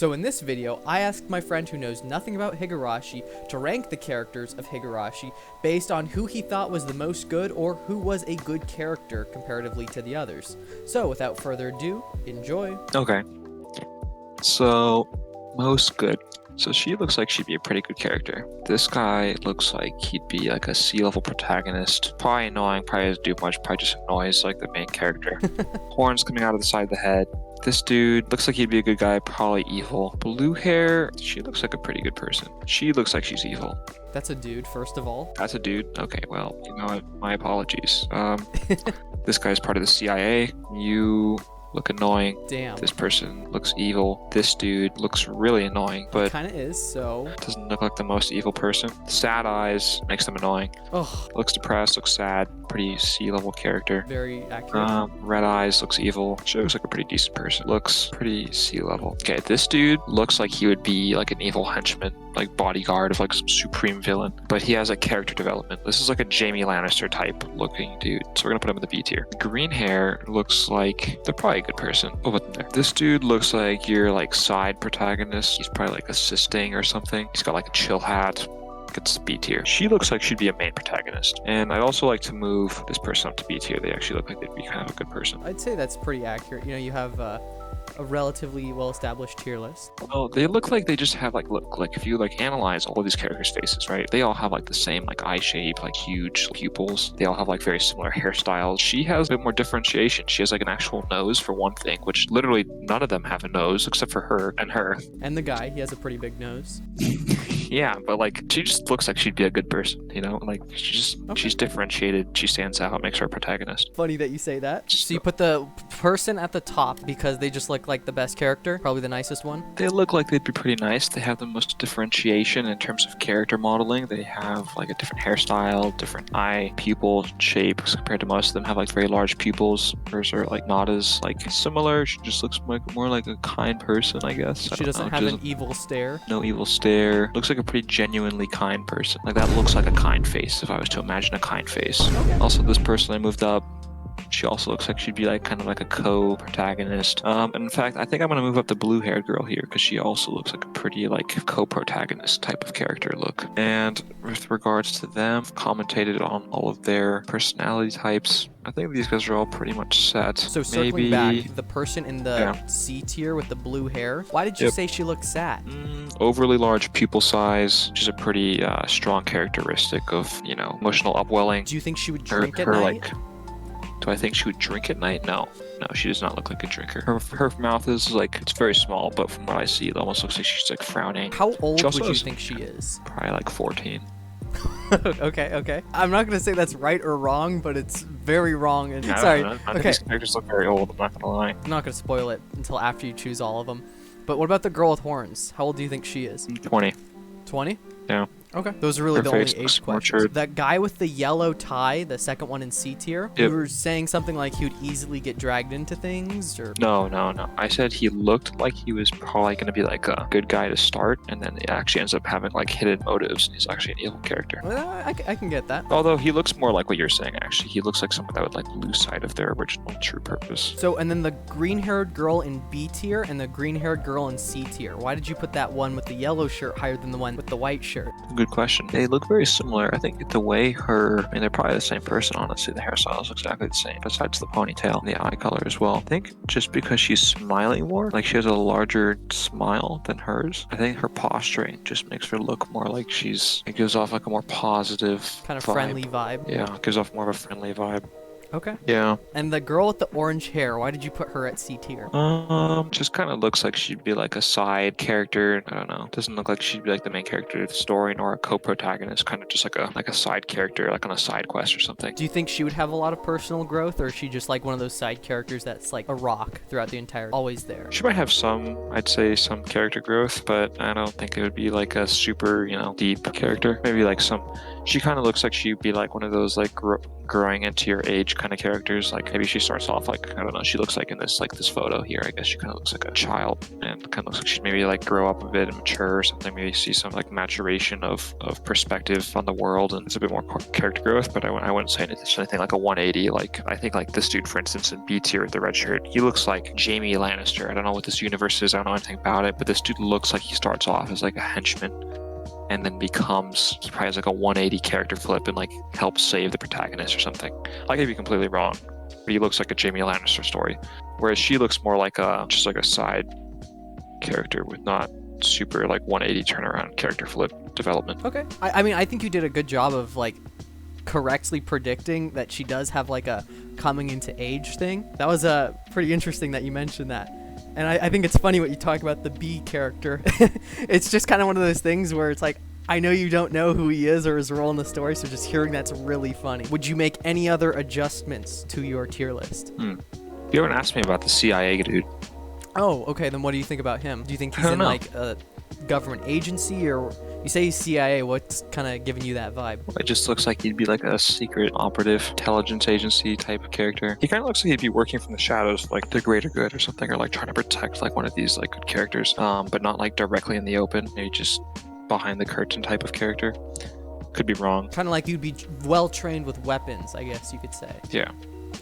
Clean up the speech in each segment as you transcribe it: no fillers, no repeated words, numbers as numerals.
So in this video, I asked my friend who knows nothing about Higurashi to rank the characters of Higurashi based on who he thought was the most good or who was a good character comparatively to the others. So without further ado, enjoy. Okay. So, most good. So she looks like she'd be a pretty good character. This guy looks like he'd be like a C-level protagonist. Probably annoying, probably doesn't do much, probably just annoys like the main character. Horns coming out of the side of the head. This dude looks like he'd be a good guy, probably evil. Blue hair, she looks like a pretty good person. She looks like she's evil. That's a dude, first of all. That's a dude? Okay, well, you know what? My apologies. This guy's part of the CIA. You look annoying. Damn. This person looks evil. This dude looks really annoying, but Kind of is, so... doesn't look like the most evil person. Sad eyes makes them annoying. Oh, Looks depressed, looks sad. Pretty C-level character. very accurate. Red eyes, looks evil. She looks like a pretty decent person. Looks pretty C-level. Okay, this dude looks like he would be like an evil henchman, like bodyguard of like some supreme villain, but he has like character development. This is like a Jaime Lannister type looking dude, so we're gonna put him in the B tier. Green hair looks like they're probably a good person. We'll put them there. This dude looks like your like side protagonist. He's probably like assisting or something. He's got like a chill hat. Gets B tier. She looks like she'd be a main protagonist. And I'd also like to move this person up to B tier. They actually look like they'd be kind of a good person. I'd say that's pretty accurate. You know, you have a relatively well-established tier list. Oh, they look like they just have like, look, like if you like analyze all of these characters' faces, right? They all have like the same like eye shape, like huge pupils. They all have like very similar hairstyles. She has a bit more differentiation. She has like an actual nose for one thing, which literally none of them have a nose except for her and her. And the guy, he has a pretty big nose. Yeah, but like she just looks like she'd be a good person, you know? Like she's differentiated, she stands out, makes her a protagonist. Funny that you say that. So you put the person at the top because they just look like the best character, probably the nicest one. They look like they'd be pretty nice. They have the most differentiation in terms of character modeling. They have like a different hairstyle, different eye pupil shapes compared to most of them have like very large pupils. Hers are like not as like similar. She just looks like more like a kind person, I guess. She doesn't have an evil stare. No evil stare. Looks like a pretty genuinely kind person. Like that looks like a kind face if I was to imagine a kind face. Okay. Also, this person I moved up, she also looks like she'd be like kind of like a co-protagonist. And in fact, I think I'm gonna move up the blue-haired girl here because she also looks like a pretty like co-protagonist type of character look. And with regards to them, I've commentated on all of their personality types. I think these guys are all pretty much set. So circling back, the person in the C tier with the blue hair, why did you say she looks sad? Overly large pupil size, which is a pretty strong characteristic of, you know, emotional upwelling. Do you think she would drink at night? Do I think she would drink at night? No, she does not look like a drinker. Her mouth is like, it's very small, but from what I see, it almost looks like she's like frowning. How old would you think she is? Probably like 14. Okay. I'm not gonna say that's right or wrong, but it's very wrong. And sorry. I think these characters look very old. I'm not gonna lie. I'm not gonna spoil it until after you choose all of them. But what about the girl with horns? How old do you think she is? 20. 20? Yeah. Okay. Those are really Her the only face age looks questions. tortured. That guy with the yellow tie, the second one in C tier, you were saying something like he would easily get dragged into things, or? No. I said he looked like he was probably going to be like a good guy to start, and then it actually ends up having like hidden motives, and he's actually an evil character. Well, I can get that. Although he looks more like what you're saying, actually. He looks like someone that would like lose sight of their original true purpose. So, and then the green-haired girl in B tier and the green-haired girl in C tier. Why did you put that one with the yellow shirt higher than the one with the white shirt? Good question. They look very similar. I think the way they're probably the same person, honestly. The hairstyle is exactly the same, besides the ponytail and the eye color as well. I think just because she's smiling more, like she has a larger smile than hers, I think her posturing just makes her look more like it gives off like a more positive kind of vibe. friendly vibe. Yeah, it gives off more of a friendly vibe. Okay. Yeah. And the girl with the orange hair, why did you put her at C tier? Just kind of looks like she'd be like a side character. I don't know. Doesn't look like she'd be like the main character of the story nor a co-protagonist. Kind of just like a side character, like on a side quest or something. Do you think she would have a lot of personal growth, or is she just like one of those side characters that's like a rock throughout the entire, always there? She might have some, I'd say some character growth, but I don't think it would be like a super, you know, deep character. Maybe like she kind of looks like she'd be like one of those like growing into your age kind of characters. Like maybe she starts off like, I don't know, she looks like in this photo here, I guess she kind of looks like a child and kind of looks like she'd maybe like grow up a bit and mature or something. Maybe see some like maturation of perspective on the world, and it's a bit more character growth. But I wouldn't say anything like a 180. Like I think like this dude, for instance, in B tier with the red shirt, he looks like Jaime Lannister. I don't know what this universe is, I don't know anything about it, but this dude looks like he starts off as like a henchman and then he probably has like a 180 character flip and like helps save the protagonist or something. I could be completely wrong, but he looks like a Jaime Lannister story, whereas she looks more like just like a side character with not super like 180 turnaround character flip development. Okay. I mean, I think you did a good job of like correctly predicting that she does have like a coming into age thing. That was pretty interesting that you mentioned that. And I think it's funny what you talk about the B character. It's just kind of one of those things where it's like, I know you don't know who he is or his role in the story, so just hearing that's really funny. Would you make any other adjustments to your tier list? You haven't asked me about the CIA dude. Oh, okay. Then what do you think about him? Do you think he's in like a government agency, or you say he's CIA? What's kind of giving you that vibe? It just looks like he'd be like a secret operative intelligence agency type of character. He kind of looks like he'd be working from the shadows, like the greater good or something, or like trying to protect like one of these like good characters, but not like directly in the open. Maybe just behind the curtain type of character. Could be wrong. Kind of like you'd be well trained with weapons, I guess you could say. Yeah.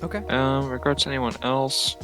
Okay. Regards to anyone else,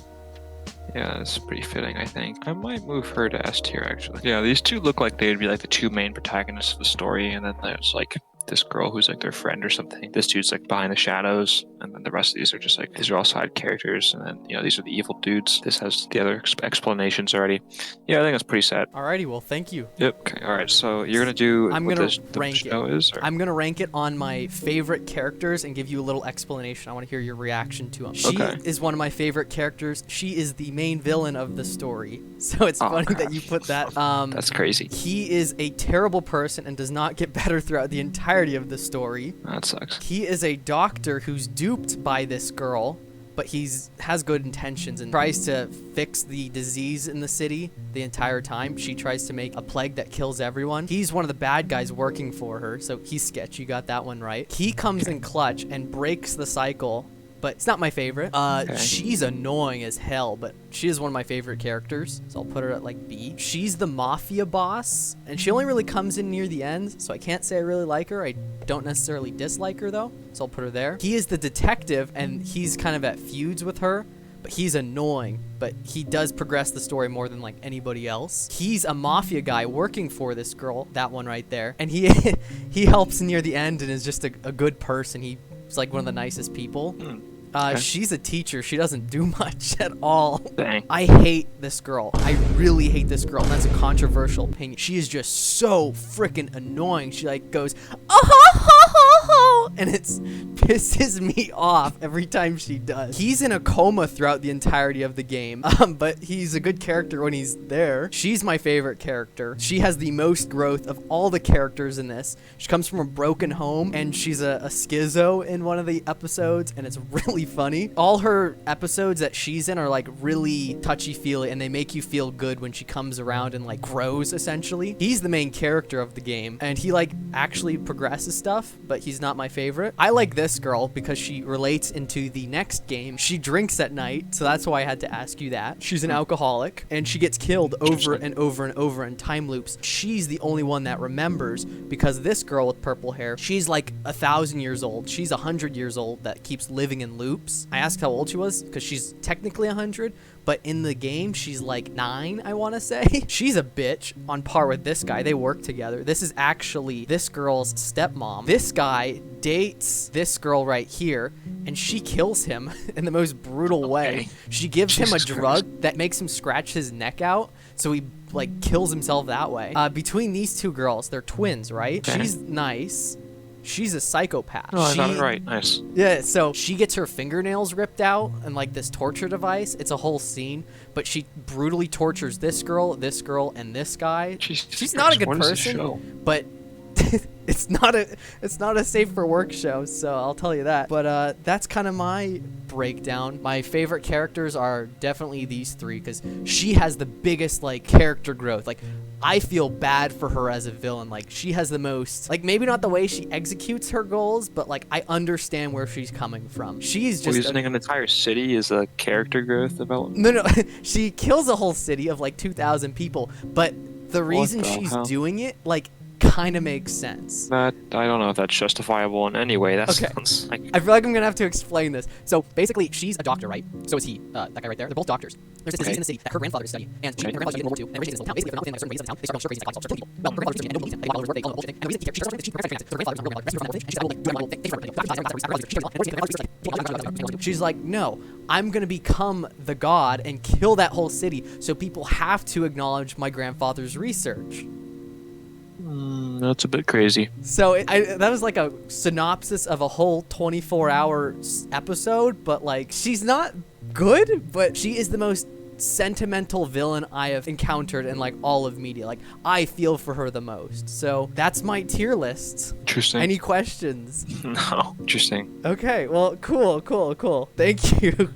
yeah, it's pretty fitting, I think. I might move her to S tier, actually. Yeah, these two look like they'd be like the two main protagonists of the story, and then there's like this girl who's like their friend or something. This dude's like behind the shadows, and then the rest of these are just like, these are all side characters, and then, you know, these are the evil dudes. This has the other explanations already. Yeah, I think that's pretty sad. Alrighty, well, thank you. Yep, okay, alright, so you're gonna do I'm what gonna the rank show it. is? Or? I'm gonna rank it on my favorite characters and give you a little explanation. I want to hear your reaction to them. She is one of my favorite characters. She is the main villain of the story, so it's funny that you put that. That's crazy. He is a terrible person and does not get better throughout the entirety of the story. That sucks. He is a doctor who's duped by this girl, but has good intentions and tries to fix the disease in the city the entire time. She tries to make a plague that kills everyone. He's one of the bad guys working for her, so he's sketchy. You got that one right. He comes in clutch and breaks the cycle, but it's not my favorite. She's annoying as hell, but she is one of my favorite characters, so I'll put her at like B. She's the mafia boss, and she only really comes in near the end, so I can't say I really like her. I don't necessarily dislike her though, so I'll put her there. He is the detective, and he's kind of at feuds with her, but he's annoying, but he does progress the story more than like anybody else. He's a mafia guy working for this girl, that one right there, and he he helps near the end and is just a good person. He's like one of the nicest people. Okay. She's a teacher. She doesn't do much at all. Dang. I hate this girl. I really hate this girl. And that's a controversial opinion. She is just so freaking annoying. She like goes, oh, and it pisses me off every time she does. He's in a coma throughout the entirety of the game, but he's a good character when he's there. She's my favorite character. She has the most growth of all the characters in this. She comes from a broken home, and she's a schizo in one of the episodes, and it's really funny. All her episodes that she's in are like really touchy-feely, and they make you feel good when she comes around and like grows, essentially. He's the main character of the game, and he like actually progresses stuff, but he's not my favorite. I like this girl because she relates into the next game. She drinks at night, so that's why I had to ask you that. She's an alcoholic, and she gets killed over and over and over in time loops. She's the only one that remembers, because this girl with purple hair, she's like 1,000 years old. She's 100 years old that keeps living in loops. I asked how old she was because she's technically 100, but in the game she's like 9, I want to say. She's a bitch on par with this guy. They work together. This is actually this girl's stepmom. This guy dates this girl right here, and she kills him in the most brutal way. She gives him a drug that makes him scratch his neck out, so he like kills himself that way. Between these two girls, they're twins, right? Okay. She's nice. She's a psychopath. Oh, I got it right. Nice. Yeah, so she gets her fingernails ripped out and like this torture device. It's a whole scene, but she brutally tortures this girl, and this guy. Jesus She's not a good Christ, what is this person, show? but it's not a safe for work show, so I'll tell you that. But that's kind of my breakdown. My favorite characters are definitely these three because she has the biggest like character growth. Like I feel bad for her as a villain. Like she has the most, like maybe not the way she executes her goals, but like I understand where she's coming from. She's just Poisoning an entire city is a character growth development. No, she kills a whole city of like 2,000 people, but the reason she's doing it like kind of makes sense. That I don't know if that's justifiable in any way. That sounds like... I feel like I'm gonna have to explain this. So basically, she's a doctor, right? So is he. That guy right there. They're both doctors. There's this disease in the city that her grandfather is studying, and she and her grandfather studied in World War II, and originated in this little town. Basically, if they're not within like certain radius of the town, they start going crazy and start killing people. Well, her grandfather was studying, and nobody believes him. They all over work, they call him bullshit. And the reason she starts learning that her grandfather was not real grandfather, rescued her from that thing, and she's like, do that little thing. She's like, no, I'm gonna become the god and kill that whole city, so people have to acknowledge my grandfather's research. That's a bit crazy. So that was like a synopsis of a whole 24-hour episode, but like she's not good, but she is the most sentimental villain I have encountered in like all of media. Like I feel for her the most. So that's my tier list. Interesting. Any questions? No. Interesting. Okay, well, cool. Thank you.